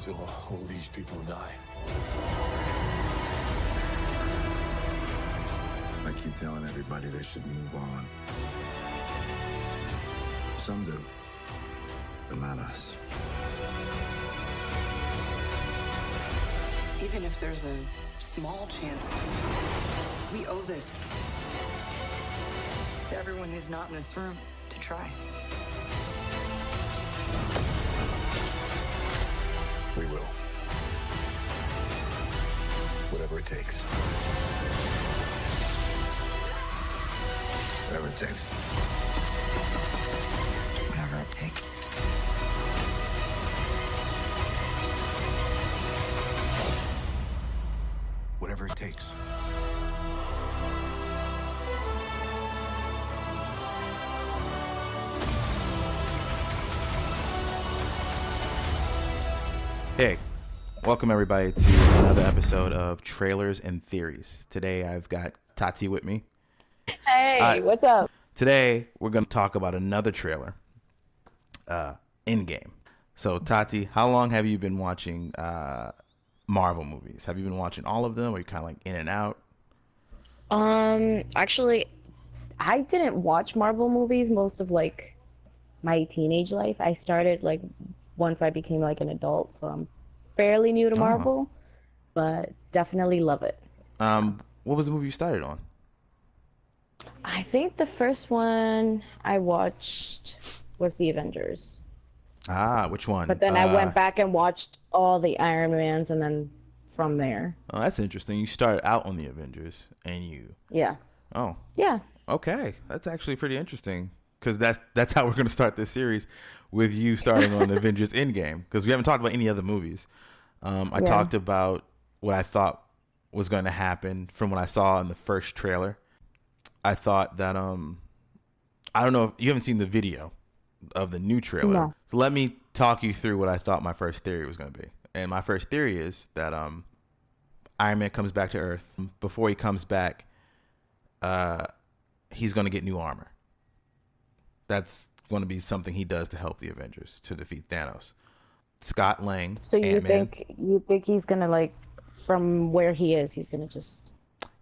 saw all these people die. I keep telling everybody they should move on. Some do, but not us. Even if there's a small chance, we owe this to everyone who's not in this room to try. We will. Whatever it takes. Whatever it takes. Whatever it takes. Whatever it takes. Hey, welcome everybody to another episode of Trailers and Theories. Today I've got Tatti with me. Hey, what's up? Today we're going to talk about another trailer, Endgame. So Tatti, how long have you been watching Marvel movies? Have you been watching all of them, or are you kind of like in and out? Actually, I didn't watch Marvel movies most of like my teenage life. I started like once I became like an adult, so I'm fairly new to Marvel, but definitely love it. What was the movie you started on? I think the first one I watched was The Avengers. Which one? But then I went back and watched all the Iron Mans, and then from there. Oh, that's interesting. You started out on the Avengers, and you. Yeah. Oh. Yeah. Okay, that's actually pretty interesting, because that's how we're going to start this series, with you starting on Avengers Endgame, because we haven't talked about any other movies. I talked about what I thought was going to happen from what I saw in the first trailer. I thought that I don't know if you haven't seen the video of the new trailer. No. So let me talk you through what I thought my first theory was going to be. And my first theory is that Iron Man comes back to Earth. Before he comes back, he's going to get new armor. That's going to be something he does to help the Avengers to defeat Thanos. Scott Lang. So you Ant-Man, think he's gonna like from where he is, he's gonna just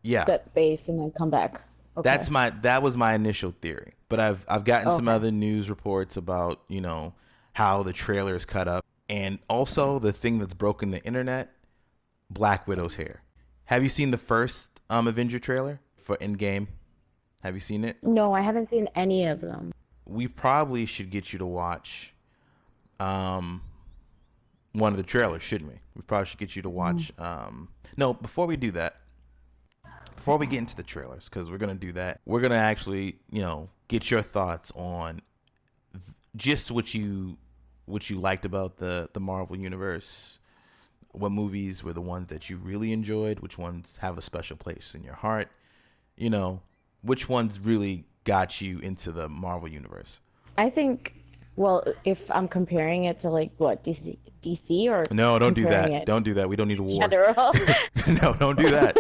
set base and then come back? Okay. That was my initial theory, but I've gotten some other news reports about, you know, how the trailer is cut up, and also the thing that's broken the internet, Black Widow's hair. Have you seen the first Avenger trailer for Endgame? Have you seen it? No, I haven't seen any of them. We probably should get you to watch one of the trailers, shouldn't we? We probably should get you to watch. No, before we do that, before we get into the trailers, because we're going to do that, we're going to actually, you know, get your thoughts on just what you liked about the Marvel Universe. What movies were the ones that you really enjoyed? Which ones have a special place in your heart? You know, which ones really got you into the Marvel Universe? I think, well, if I'm comparing it to like what, DC or no, don't do that. Don't do that. We don't need a war. General. No, don't do that.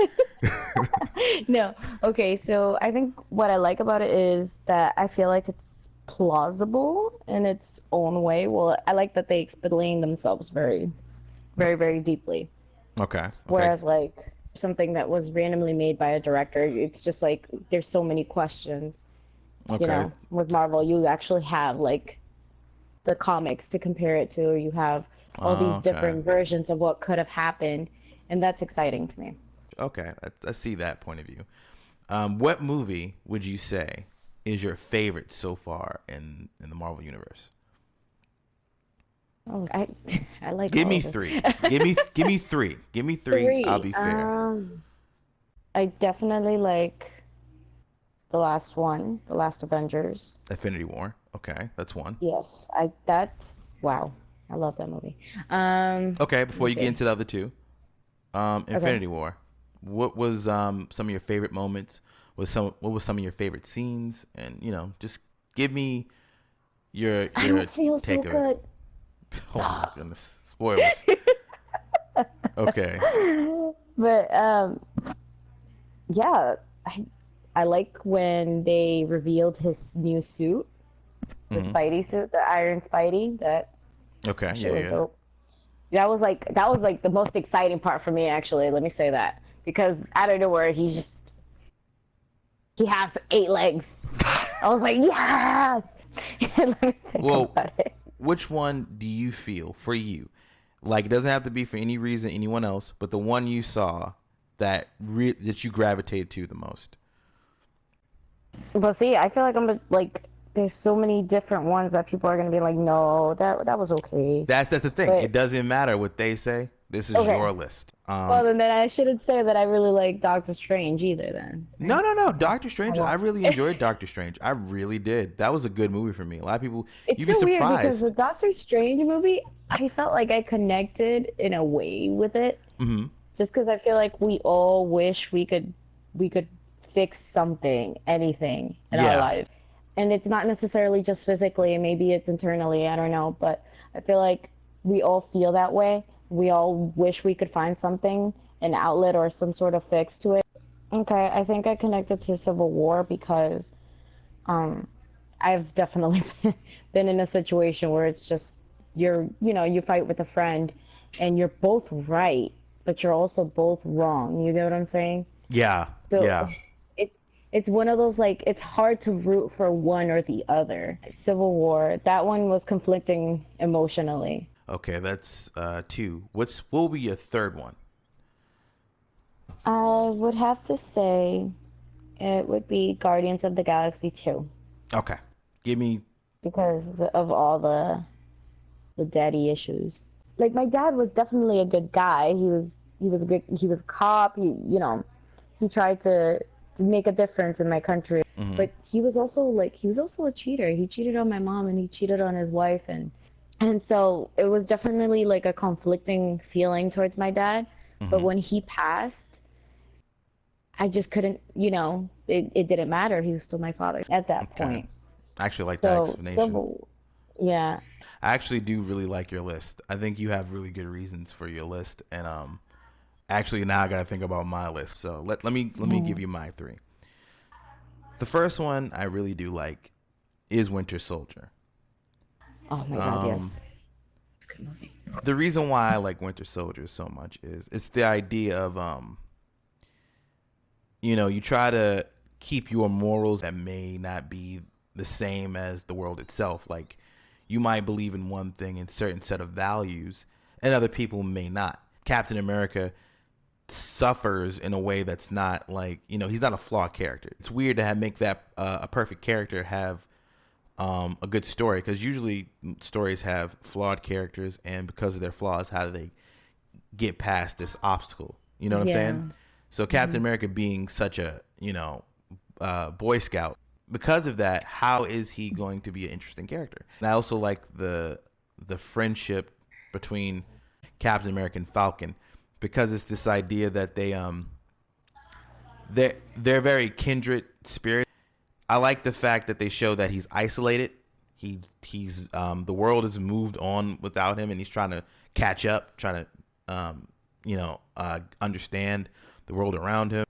No. Okay, so I think what I like about it is that I feel like it's plausible in its own way. Well, I like that they explain themselves very, very, very deeply. Okay. Whereas like something that was randomly made by a director, it's just like there's so many questions. Okay. You know, with Marvel, you actually have like the comics to compare it to. You have all these different versions of what could have happened, and that's exciting to me. Okay, I see that point of view. What movie would you say is your favorite so far in the Marvel Universe? Oh, I like. Give me three. give me three. Give me three. I'll be fair. I definitely like the last one, the last Avengers. Infinity War. Okay, that's one. Yes, that's wow. I love that movie. Okay, before you get into the other two, Infinity War. What was some of your favorite moments? What was some of your favorite scenes? And you know, just give me your I don't feel so take of good. it. Oh my goodness, spoilers. Okay. But yeah, I like when they revealed his new suit, the Spidey suit, the Iron Spidey. That Okay, shit was dope. that was like the most exciting part for me, actually. Let me say that, because out of nowhere he has 8 legs. I was like, yes. Let me think Well, about it. which one do you feel for you? Like, it doesn't have to be for any reason, anyone else, but the one you saw that that you gravitated to the most. But see, I feel like like there's so many different ones that people are gonna be like, no, that was okay. That's the thing. But It doesn't matter what they say. This is okay. your list. Well, then I shouldn't say that I really like Doctor Strange either. Then. No. Doctor Strange. won't. I really enjoyed Doctor Strange. I really did. That was a good movie for me. A lot of people, It's you'd be so weird because surprised. the Doctor Strange movie, I felt like I connected in a way with it, just because I feel like we all wish we could fix something, anything in our Yeah. lives, and it's not necessarily just physically. Maybe it's internally. I don't know, but I feel like we all feel that way. We all wish we could find something, an outlet or some sort of fix to it. Okay, I think I connected to Civil War because I've definitely been in a situation where it's just you fight with a friend and you're both right, but you're also both wrong. You get what I'm saying? Yeah. So Yeah. it's one of those, like, it's hard to root for one or the other. Civil War, that one was conflicting emotionally. Okay, that's two. What will be your third one? I would have to say it would be Guardians of the Galaxy 2 Okay. Give me. because of all the daddy issues. Like, my dad was definitely a good guy. He was a cop. He tried to make a difference in my country. But he was also a cheater. He cheated on my mom and he cheated on his wife, and so it was definitely like a conflicting feeling towards my dad. But when he passed, I just couldn't, it didn't matter. He was still my father at that point. I actually like that So explanation. yeah. I actually do really like your list. I think you have really good reasons for your list, and actually now I got to think about my list. So let me give you my three. The first one I really do like is Winter Soldier. Oh my God, yes. Good movie. The reason why I like Winter Soldier so much is it's the idea of you try to keep your morals that may not be the same as the world itself. Like, you might believe in one thing in certain set of values and other people may not. Captain America suffers in a way that's not like, he's not a flawed character. It's weird to make that a perfect character have a good story, because usually stories have flawed characters, and because of their flaws, how do they get past this obstacle? You know what I'm saying? So Captain America being such a Boy Scout, because of that, how is he going to be an interesting character? And I also like the friendship between Captain America and Falcon, because it's this idea that they're very kindred spirit. I like the fact that they show that he's isolated. He's the world has moved on without him, and he's trying to catch up, trying to understand the world around him.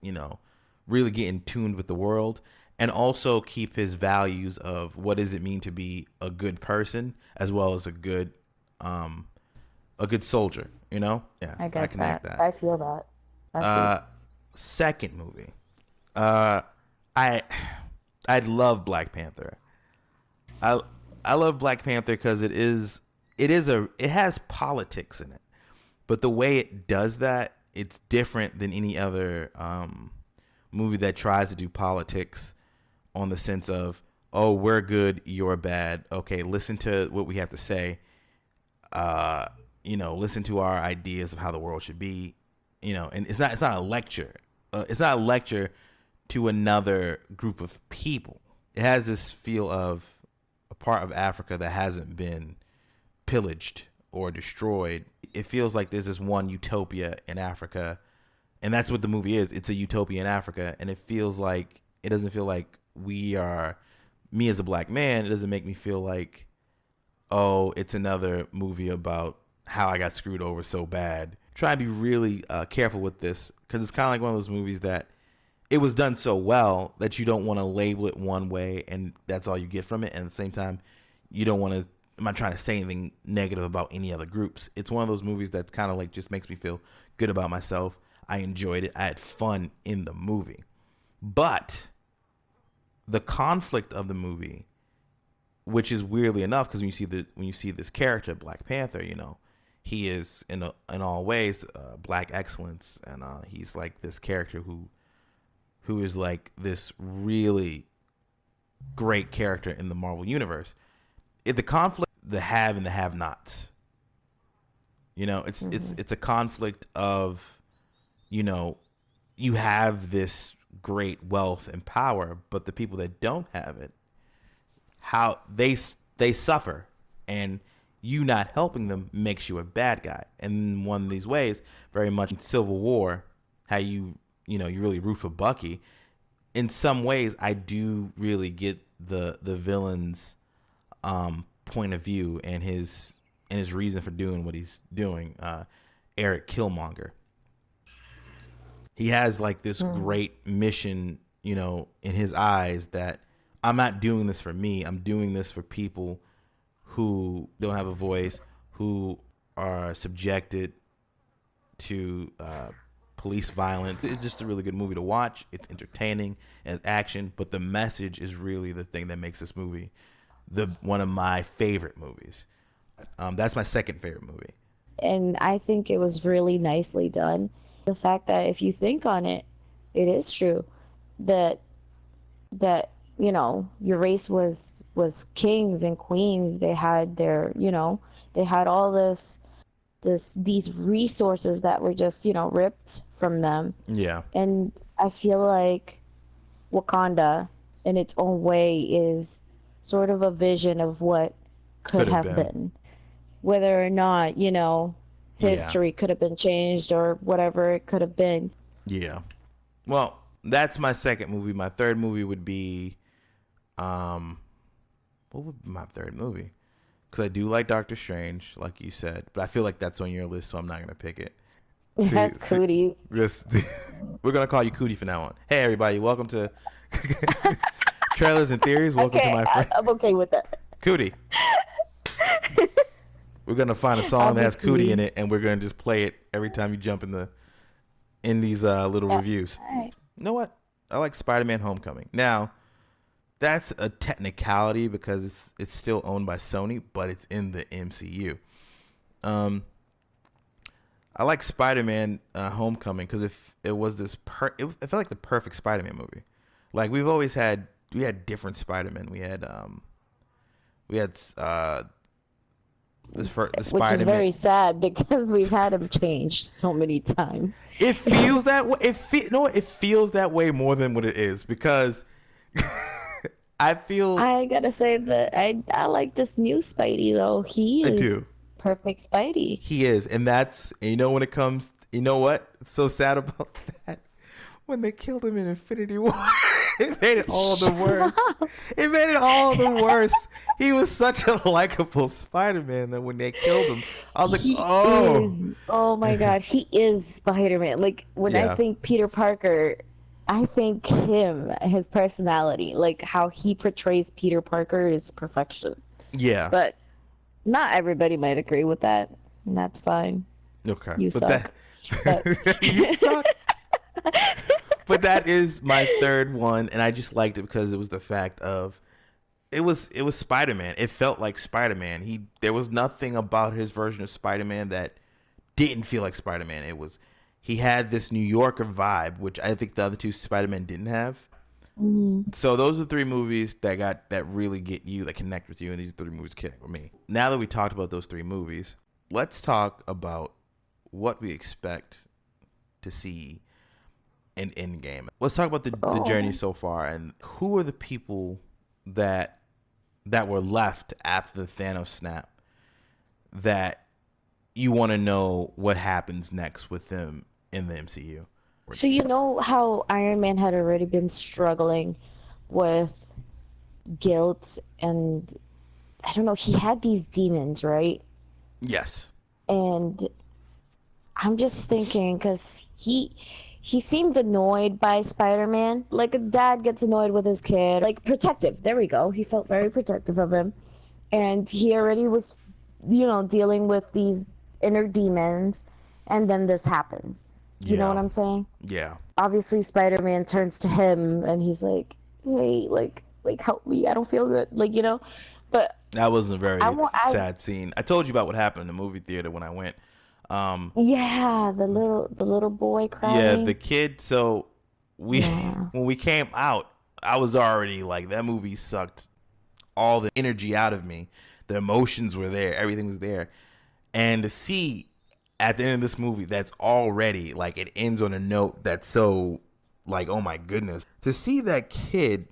Really get in tune with the world, and also keep his values of what does it mean to be a good person, as well as a good soldier. Yeah, I get connect that. that. I feel that. That's Second movie, I love Black Panther. I love Black Panther because it has politics in it, but the way it does that, it's different than any other movie that tries to do politics on the sense of, oh, we're good, you're bad. Okay, listen to what we have to say. Listen to our ideas of how the world should be. And it's not a lecture. It's not a lecture to another group of people. It has this feel of a part of Africa that hasn't been pillaged or destroyed. It feels like there's this one utopia in Africa, and that's what the movie is. It's a utopia in Africa, and it doesn't feel like me as a black man, it doesn't make me feel like, oh, it's another movie about how I got screwed over so bad. Try to be really careful with this, because it's kind of like one of those movies that it was done so well that you don't want to label it one way and that's all you get from it. And at the same time, you don't want to am I trying to say anything negative about any other groups. It's one of those movies that kind of like just makes me feel good about myself. I enjoyed it. I had fun in the movie. But the conflict of the movie, which is weirdly enough, because when you see this character, Black Panther, you know, he is in all ways black excellence, and he's like this character who is like this really great character in the Marvel universe. The conflict, the have and the have-nots. You know, it's a conflict of, you know, you have this great wealth and power, but the people that don't have it, how they suffer, and you not helping them makes you a bad guy. And one of these ways, very much in Civil War, how you really root for Bucky. In some ways, I do really get the villain's point of view and his reason for doing what he's doing. Eric Killmonger. He has like this great mission, you know, in his eyes, that I'm not doing this for me. I'm doing this for people who don't have a voice, who are subjected to police violence. It's just a really good movie to watch. It's entertaining and action, but the message is really the thing that makes this movie one of my favorite movies. That's my second favorite movie. And I think it was really nicely done. The fact that if you think on it, it is true that you know, your race was kings and queens. They had their, you know, they had all these resources that were just, you know, ripped from them. Yeah. And I feel like Wakanda in its own way is sort of a vision of what could have been. Whether or not, you know, history could have been changed or whatever it could have been. Yeah. Well, that's my second movie. My third movie would be, what would be my third movie? Because I do like Doctor Strange, like you said, but I feel like that's on your list, so I'm not going to pick it. That's Cootie. We're going to call you Cootie from now on. Hey, everybody. Welcome to Trailers and Theories. Welcome to my friend. I'm okay with that. Cootie. We're going to find a song that has Cootie in it, and we're going to just play it every time you jump in these little reviews. Right. You know what? I like Spider-Man Homecoming. Now, that's a technicality because it's still owned by Sony, but it's in the MCU. I like Spider-Man Homecoming because if it was it felt like the perfect Spider-Man movie. Like we had different Spider-Man. We had the Spider-Man, which is very sad because we've had him change so many times. It feels that way. It feels that way more than what it is because I gotta say that I like this new Spidey though. He is perfect Spidey. He is, and you know when it comes. You know what? It's so sad about that. When they killed him in Infinity War, it made it all the worse. It made it all the worse. He was such a likable Spider-Man that when they killed him, I was like, oh my God, he is Spider-Man. Like when I think Peter Parker, I think his personality, like how he portrays Peter Parker is perfection. Yeah. But not everybody might agree with that, and that's fine. Okay. You suck. You suck. But that is my third one, and I just liked it because it was the fact of it was Spider-Man. It felt like Spider-Man. There was nothing about his version of Spider-Man that didn't feel like Spider-Man. He had this New Yorker vibe, which I think the other two Spider-Man didn't have. Mm-hmm. So those are three movies that really get you, that connect with you, and these three movies connect with me. Now that we talked about those three movies, let's talk about what we expect to see in Endgame. Let's talk about the journey so far, and who are the people that were left after the Thanos snap that you want to know what happens next with them in the MCU. So you know how Iron Man had already been struggling with guilt and I don't know, he had these demons, right? Yes. And I'm just thinking, because he seemed annoyed by Spider-Man. Like a dad gets annoyed with his kid. Like protective. There we go. He felt very protective of him. and he already was, dealing with these inner demons, and then this happens. You know Yeah. what I'm saying? Yeah. Obviously, Spider-Man turns to him, and he's like, "Hey, like help me. I don't feel good." But That was a I very want, I sad scene. I told you about what happened in the movie theater when I went. Um, yeah, the little boy yeah, the crying. kid. So we Yeah. when we came out, I was already like, that movie sucked all the energy out of me. The emotions were there, everything was there, and to see at the end of this movie, that's already like, it ends on a note that's so like, oh my goodness, to see that kid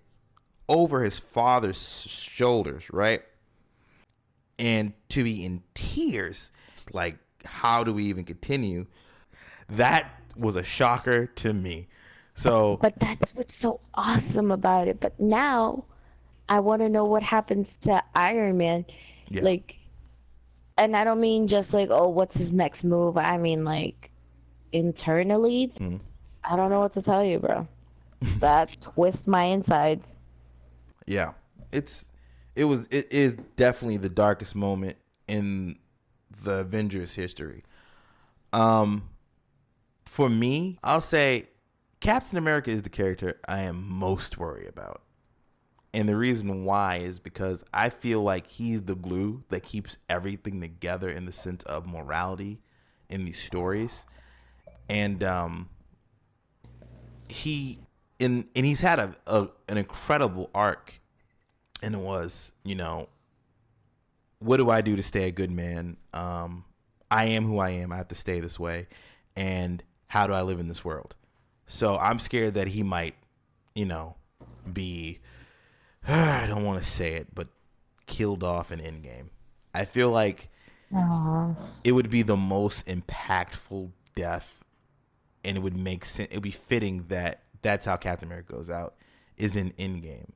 over his father's shoulders, right? And to be in tears, like, how do we even continue? That was a shocker to me. So But that's what's so awesome about it. But now I want to know what happens to Iron Man. yeah. Like, and I don't mean just like, oh, what's his next move? I mean, like, internally, Mhm. I don't know what to tell you, bro. That twists my insides. Yeah, it is definitely the darkest moment in the Avengers history. Um, for me, I'll say Captain America is the character I am most worried about. And the reason why is because I feel like he's the glue that keeps everything together in the sense of morality in these stories. And he and he's had an incredible arc, and it was, what do I do to stay a good man? I am who I am. I have to stay this way. And how do I live in this world? So I'm scared that he might, be, I don't want to say it, but killed off in Endgame. I feel like Aw. it would be the most impactful death, and it would make sense. It would be fitting that that's how Captain America goes out, is in Endgame.